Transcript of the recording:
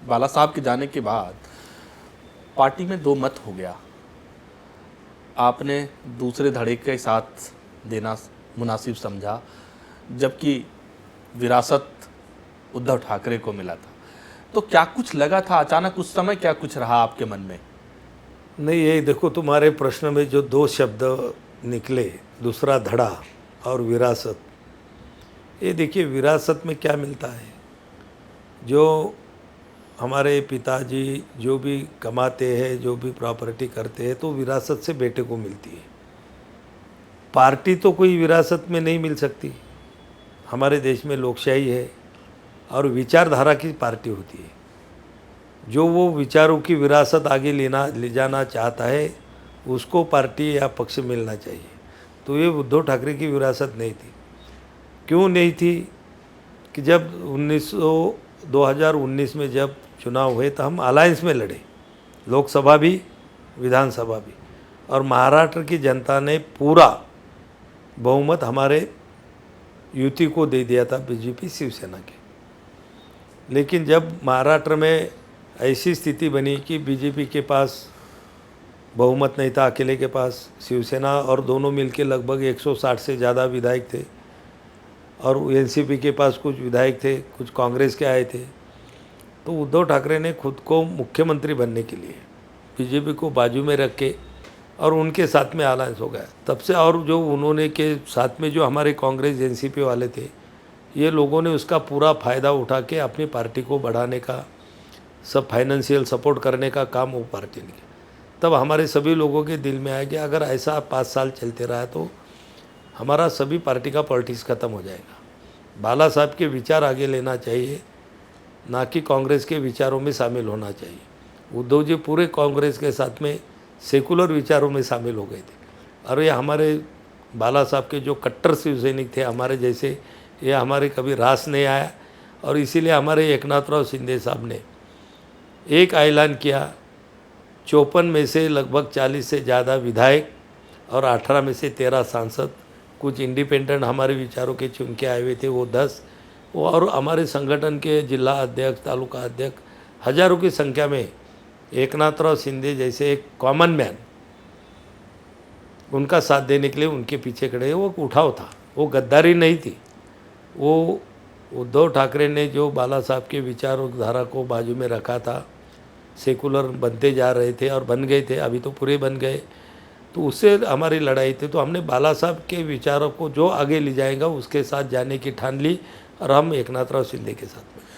बाला साहब के जाने के बाद पार्टी में दो मत हो गया। आपने दूसरे धड़े के साथ देना मुनासिब समझा, जबकि विरासत उद्धव ठाकरे को मिला था। तो क्या कुछ लगा था अचानक उस समय, क्या कुछ रहा आपके मन में? नहीं, ये देखो, तुम्हारे प्रश्न में जो दो शब्द निकले, दूसरा धड़ा और विरासत, ये देखिए विरासत में क्या मिलता है। जो हमारे पिताजी जो भी कमाते हैं, जो भी प्रॉपर्टी करते हैं, तो विरासत से बेटे को मिलती है। पार्टी तो कोई विरासत में नहीं मिल सकती। हमारे देश में लोकशाही है और विचारधारा की पार्टी होती है। जो वो विचारों की विरासत आगे ले जाना चाहता है, उसको पार्टी या पक्ष मिलना चाहिए। तो ये उद्धव ठाकरे की विरासत नहीं थी। क्यों नहीं थी? कि जब 2019 में जब चुनाव हुए तो हम अलायंस में लड़े, लोकसभा भी विधानसभा भी, और महाराष्ट्र की जनता ने पूरा बहुमत हमारे युति को दे दिया था, बीजेपी शिवसेना के। लेकिन जब महाराष्ट्र में ऐसी स्थिति बनी कि बीजेपी के पास बहुमत नहीं था, अकेले के पास शिवसेना और दोनों मिलके लगभग 160 से ज़्यादा विधायक थे, और एनसीपी के पास कुछ विधायक थे, कुछ कांग्रेस के आए थे। तो उद्धव ठाकरे ने खुद को मुख्यमंत्री बनने के लिए बीजेपी को बाजू में रख के और उनके साथ में अलायंस हो गया तब से। और जो उन्होंने के साथ में जो हमारे कांग्रेस एनसीपी वाले थे, ये लोगों ने उसका पूरा फ़ायदा उठा के अपनी पार्टी को बढ़ाने का, सब फाइनेंशियल सपोर्ट करने का काम वो पार्टी ने किया। तब हमारे सभी लोगों के दिल में आया कि अगर ऐसा 5 साल चलते रहा तो हमारा सभी पार्टी का पॉलिटिक्स ख़त्म हो जाएगा। बाला साहब के विचार आगे लेना चाहिए, ना कि कांग्रेस के विचारों में शामिल होना चाहिए। उद्धव जी पूरे कांग्रेस के साथ में सेकुलर विचारों में शामिल हो गए थे, और ये हमारे बाला साहब के जो कट्टर शिव सैनिक थे हमारे जैसे, ये हमारे कभी रास नहीं आया। और इसीलिए हमारे एकनाथराव शिंदे साहब ने एक ऐलान किया, 54 में से लगभग 40 से ज़्यादा विधायक और 18 में से 13 सांसद, कुछ इंडिपेंडेंट हमारे विचारों के चुन के आए हुए थे, वो 10, और हमारे संगठन के जिला अध्यक्ष, तालुका अध्यक्ष, हज़ारों की संख्या में एकनाथराव शिंदे जैसे एक कॉमन मैन उनका साथ देने के लिए उनके पीछे खड़े। वो उठाव था, वो गद्दारी नहीं थी। वो उद्धव ठाकरे ने जो बाला साहब के विचारधारा को बाजू में रखा था, सेकुलर बनते जा रहे थे और बन गए थे, अभी तो पूरे बन गए, तो उससे हमारी लड़ाई थी। तो हमने बाला साहब के विचारों को जो आगे ले जाएगा उसके साथ जाने की ठान ली, और हम एकनाथराव शिंदे के साथ में।